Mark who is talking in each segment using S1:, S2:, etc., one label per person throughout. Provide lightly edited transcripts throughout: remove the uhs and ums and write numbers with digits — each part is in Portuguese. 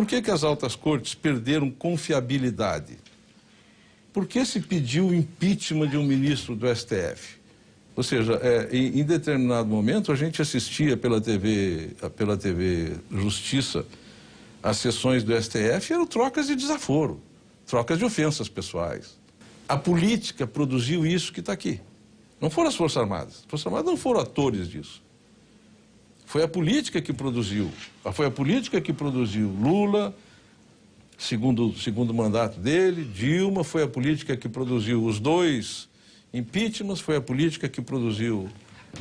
S1: Por que as altas cortes perderam confiabilidade? Por que se pediu o impeachment de um ministro do STF? Ou seja, em determinado momento a gente assistia pela TV Justiça às sessões do STF, eram trocas de desaforo, trocas de ofensas pessoais. A política produziu isso que está aqui. Não foram as Forças Armadas. As Forças Armadas não foram atores disso. Foi a política que produziu. Foi a política que produziu Lula, segundo mandato dele, Dilma, foi a política que produziu os dois impeachments, foi a política que produziu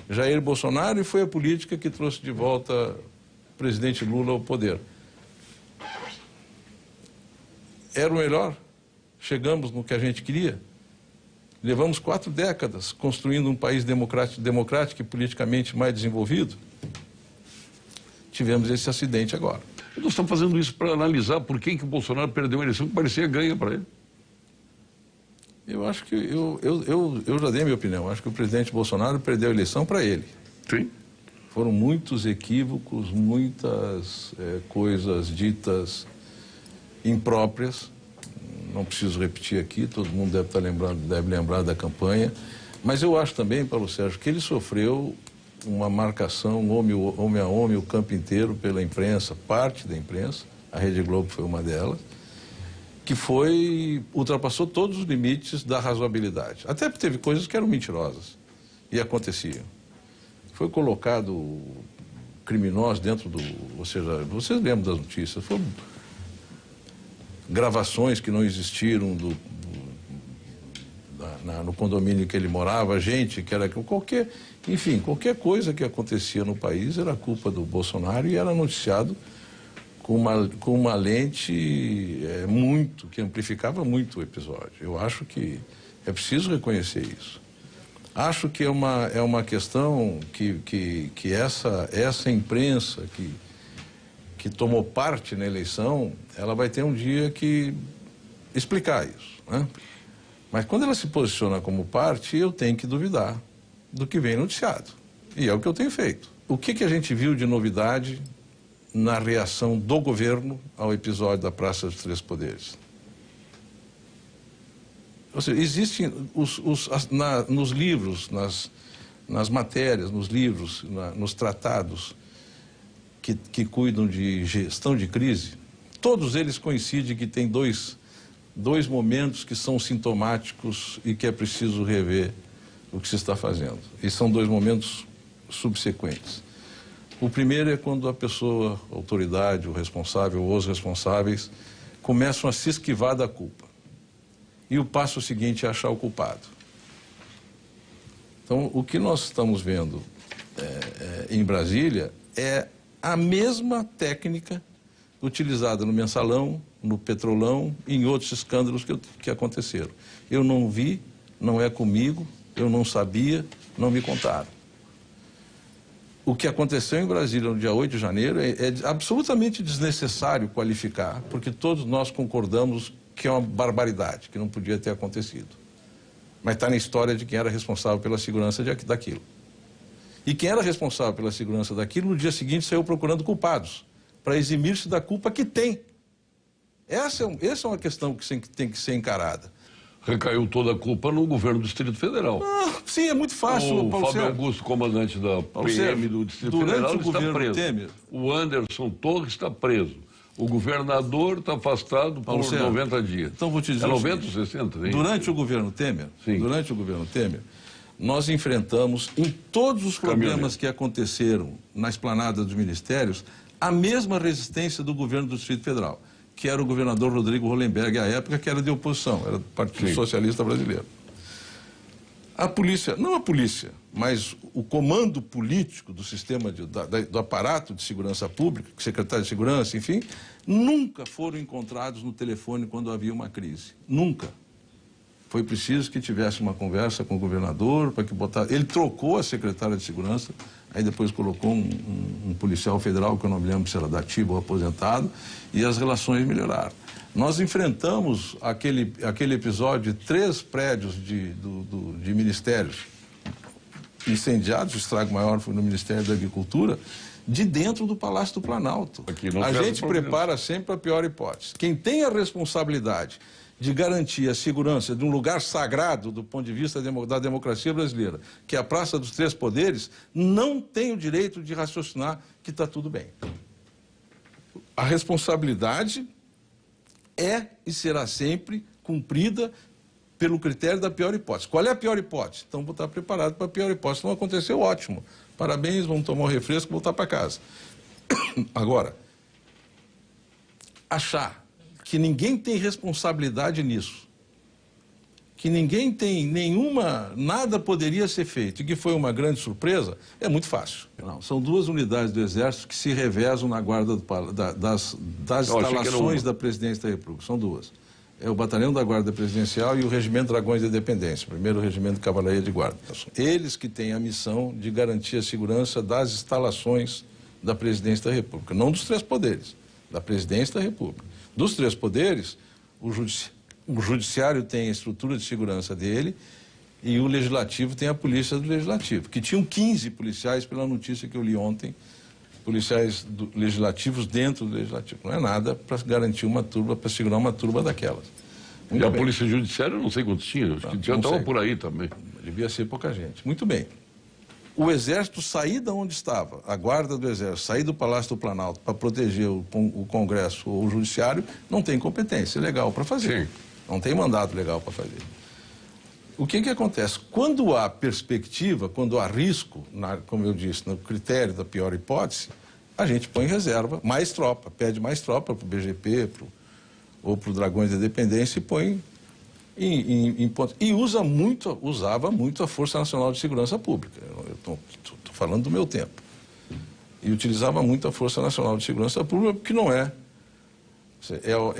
S1: Jair Bolsonaro e foi a política que trouxe de volta o presidente Lula ao poder. Era o melhor? Chegamos no que a gente queria? Levamos 4 décadas construindo um país democrático e politicamente mais desenvolvido? Tivemos esse acidente agora.
S2: Nós estamos fazendo isso para analisar por que o Bolsonaro perdeu uma eleição que parecia ganha para ele.
S1: Eu acho que eu já dei minha opinião. Acho que o presidente Bolsonaro perdeu a eleição para ele.
S2: Sim.
S1: Foram muitos equívocos, muitas coisas ditas impróprias. Não preciso repetir aqui, todo mundo deve lembrar da campanha. Mas eu acho também, Paulo Sérgio, que ele sofreu uma marcação homem a homem o campo inteiro pela imprensa, parte da imprensa, a Rede Globo foi uma delas, que ultrapassou todos os limites da razoabilidade. Até porque teve coisas que eram mentirosas e aconteciam. Foi colocado criminosos dentro do... Ou seja, vocês lembram das notícias, foram gravações que não existiram no condomínio que ele morava, gente que era qualquer... Enfim, qualquer coisa que acontecia no país era culpa do Bolsonaro e era noticiado com uma lente que amplificava muito o episódio. Eu acho que é preciso reconhecer isso. Acho que é uma questão que essa imprensa que tomou parte na eleição, ela vai ter um dia que explicar isso, né? Mas quando ela se posiciona como parte, eu tenho que duvidar do que vem noticiado. E é o que eu tenho feito. O que a gente viu de novidade na reação do governo ao episódio da Praça dos Três Poderes? Ou seja, existem nos livros, nas matérias, nos livros, nos tratados que cuidam de gestão de crise, todos eles coincidem que tem dois momentos que são sintomáticos e que é preciso rever o que se está fazendo. E são 2 momentos subsequentes. O primeiro é quando a pessoa, a autoridade, o responsável ou os responsáveis começam a se esquivar da culpa. E o passo seguinte é achar o culpado. Então, o que nós estamos vendo em Brasília é a mesma técnica utilizada no Mensalão, no Petrolão e em outros escândalos que aconteceram. Eu não vi, não é comigo, eu não sabia, não me contaram. O que aconteceu em Brasília no dia 8 de janeiro é absolutamente desnecessário qualificar, porque todos nós concordamos que é uma barbaridade, que não podia ter acontecido. Mas está na história de quem era responsável pela segurança daquilo. E quem era responsável pela segurança daquilo, no dia seguinte saiu procurando culpados, para eximir-se da culpa que tem. Essa é uma questão que tem que ser encarada.
S2: Recaiu toda a culpa no governo do Distrito Federal.
S1: Sim, é muito fácil,
S2: o Fábio Augusto, comandante da PM do Distrito Federal, está preso. Temer. O Anderson Torres está preso. O governador está afastado por 90 dias.
S1: Então vou te dizer
S2: 90 ou 60? Hein?
S1: Durante o governo Temer, nós enfrentamos em todos os problemas que aconteceram na esplanada dos ministérios a mesma resistência do governo do Distrito Federal, que era o governador Rodrigo Hollenberg, à época, que era de oposição, era do Partido Socialista Brasileiro. A polícia, não a polícia, mas o comando político do sistema, do aparato de segurança pública, secretário de segurança, enfim, nunca foram encontrados no telefone quando havia uma crise. Nunca. Foi preciso que tivesse uma conversa com o governador, para que botasse... Ele trocou a secretária de segurança, aí depois colocou um policial federal, que eu não me lembro se era da ativa ou aposentado, e as relações melhoraram. Nós enfrentamos aquele episódio de 3 prédios de ministérios incendiados, o estrago maior foi no Ministério da Agricultura, de dentro do Palácio do Planalto. A gente prepara sempre a pior hipótese. Quem tem a responsabilidade de garantir a segurança de um lugar sagrado do ponto de vista da democracia brasileira, que é a Praça dos Três Poderes, não tem o direito de raciocinar que está tudo bem. A responsabilidade é e será sempre cumprida pelo critério da pior hipótese. Qual é a pior hipótese? Então, vou estar preparado para a pior hipótese. Não aconteceu, ótimo. Parabéns, vamos tomar um refresco e voltar para casa. Agora, achar que ninguém tem responsabilidade nisso, que ninguém tem nada poderia ser feito e que foi uma grande surpresa, é muito fácil. Não, são duas unidades do Exército que se revezam na guarda das instalações da Presidência da República. São duas. É o Batalhão da Guarda Presidencial e o Regimento Dragões da Independência, o primeiro Regimento de Cavalaria de Guarda. Eles que têm a missão de garantir a segurança das instalações da Presidência da República, não dos três poderes, da Presidência da República. Dos três poderes, o Judiciário tem a estrutura de segurança dele e o Legislativo tem a Polícia do Legislativo, que tinham 15 policiais, pela notícia que eu li ontem, policiais legislativos dentro do Legislativo. Não é nada para garantir uma turba, para segurar uma turba daquelas.
S2: Muito bem. A Polícia Judiciária, eu não sei quantos tinha, acho que já estava por aí também.
S1: Devia ser pouca gente. Muito bem. O Exército sair de onde estava, a Guarda do Exército, sair do Palácio do Planalto para proteger o Congresso ou o Judiciário, não tem competência legal para fazer. Sim. Não tem mandato legal para fazer. O que acontece? Quando há perspectiva, quando há risco, como eu disse, no critério da pior hipótese, a gente põe em reserva mais tropa, pede mais tropa para o BGP ou para o Dragões da Independência e põe em ponto. E usava muito a Força Nacional de Segurança Pública. Eu estou falando do meu tempo. E utilizava muito a Força Nacional de Segurança Pública, porque não é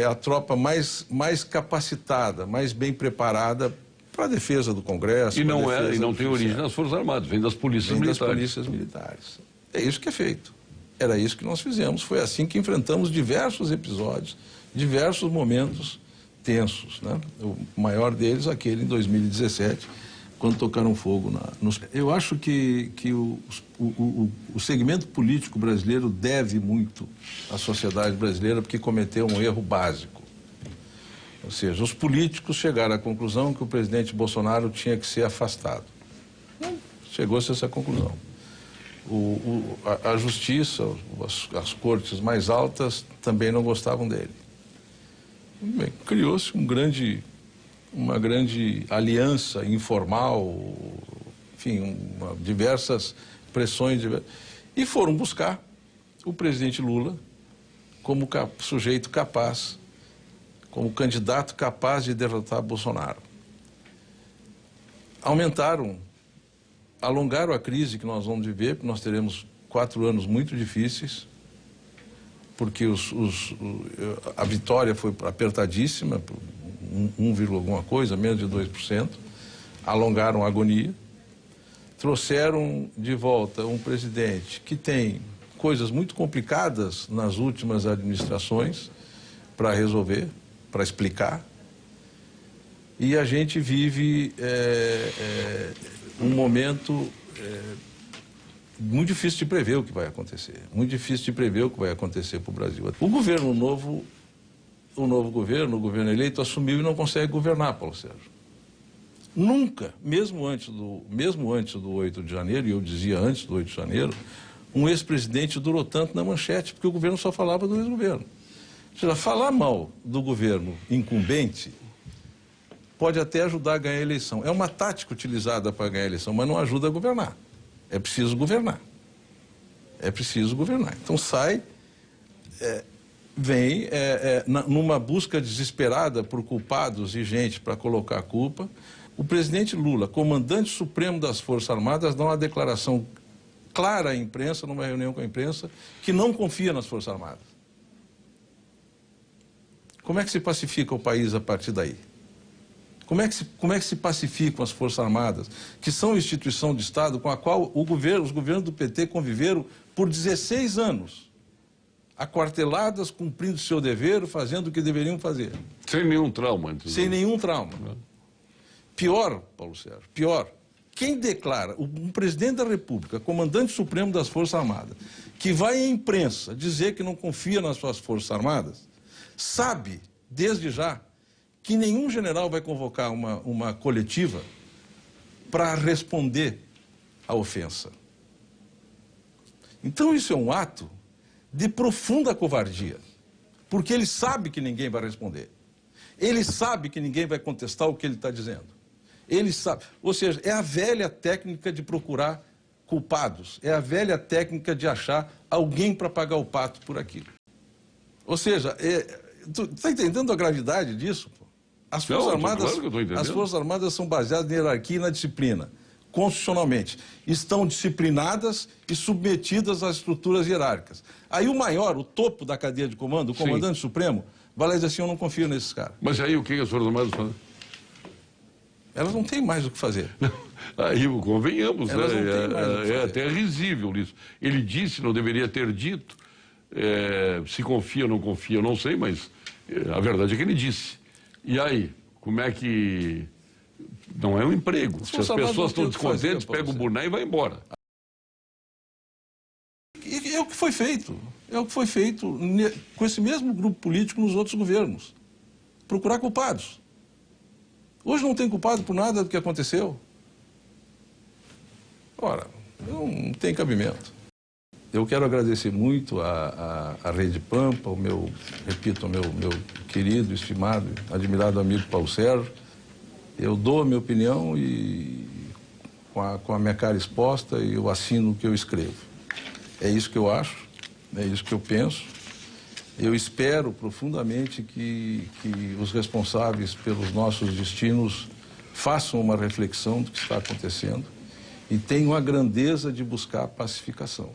S1: a tropa mais capacitada, mais bem preparada para a defesa do Congresso.
S2: E não tem origem nas Forças Armadas, vem das polícias militares.
S1: Das polícias militares. É isso que é feito. Era isso que nós fizemos. Foi assim que enfrentamos diversos episódios, diversos momentos tensos, né? O maior deles, aquele em 2017, quando tocaram fogo nos... Eu acho que o segmento político brasileiro deve muito à sociedade brasileira porque cometeu um erro básico. Ou seja, os políticos chegaram à conclusão que o presidente Bolsonaro tinha que ser afastado. Chegou-se a essa conclusão. A justiça, as cortes mais altas também não gostavam dele. Criou-se uma grande aliança informal, enfim, diversas pressões. E foram buscar o presidente Lula como sujeito capaz, como candidato capaz de derrotar Bolsonaro. Alongaram a crise que nós vamos viver, porque nós teremos 4 anos muito difíceis, porque a vitória foi apertadíssima, 1, alguma coisa, menos de 2%, alongaram a agonia, trouxeram de volta um presidente que tem coisas muito complicadas nas últimas administrações para resolver, para explicar, e a gente vive um momento muito difícil de prever o que vai acontecer, muito difícil de prever o que vai acontecer para o Brasil. O novo governo, o governo eleito, assumiu e não consegue governar, Paulo Sérgio. Nunca, mesmo antes do 8 de janeiro, e eu dizia antes do 8 de janeiro, um ex-presidente durou tanto na manchete, porque o governo só falava do ex-governo. Ou seja, falar mal do governo incumbente pode até ajudar a ganhar a eleição. É uma tática utilizada para ganhar a eleição, mas não ajuda a governar. É preciso governar. É preciso governar. Então vem numa busca desesperada por culpados e gente para colocar a culpa. O presidente Lula, comandante supremo das Forças Armadas, dá uma declaração clara à imprensa, numa reunião com a imprensa, que não confia nas Forças Armadas. Como é que se pacifica o país a partir daí? Como é que se pacificam as Forças Armadas, que são instituição de Estado com a qual os governos do PT conviveram por 16 anos, aquarteladas, cumprindo seu dever, fazendo o que deveriam fazer?
S2: Sem nenhum trauma.
S1: Sem nenhum trauma. Pior, Paulo Sérgio, pior, quem declara, um presidente da República, comandante supremo das Forças Armadas, que vai à imprensa dizer que não confia nas suas Forças Armadas, sabe, desde já, que nenhum general vai convocar uma coletiva para responder à ofensa. Então isso é um ato de profunda covardia, porque ele sabe que ninguém vai responder. Ele sabe que ninguém vai contestar o que ele está dizendo. Ele sabe, ou seja, é a velha técnica de procurar culpados, é a velha técnica de achar alguém para pagar o pato por aquilo. Ou seja, tu está entendendo a gravidade disso? Pô? As Forças Armadas são baseadas na hierarquia e na disciplina, constitucionalmente. Estão disciplinadas e submetidas às estruturas hierárquicas. Aí o maior, o topo da cadeia de comando, o comandante supremo, vai lá dizer assim, eu não confio nesses caras.
S2: Mas aí o que as Forças Armadas fazem?
S1: Elas não têm mais o que fazer.
S2: Aí, convenhamos, né? É até risível isso. Ele disse, não deveria ter dito, se confia ou não confia, eu não sei, mas a verdade é que ele disse. E aí, como é que... Não é um emprego. Se as pessoas estão descontentes, pega o boné e vai embora.
S1: E é o que foi feito. É o que foi feito com esse mesmo grupo político nos outros governos. Procurar culpados. Hoje não tem culpado por nada do que aconteceu. Ora, não tem cabimento. Eu quero agradecer muito à Rede Pampa, repito, ao meu querido, estimado, admirado amigo Paulo Sérgio. Eu dou a minha opinião e com a minha cara exposta e eu assino o que eu escrevo. É isso que eu acho, é isso que eu penso. Eu espero profundamente que os responsáveis pelos nossos destinos façam uma reflexão do que está acontecendo e tenham a grandeza de buscar a pacificação.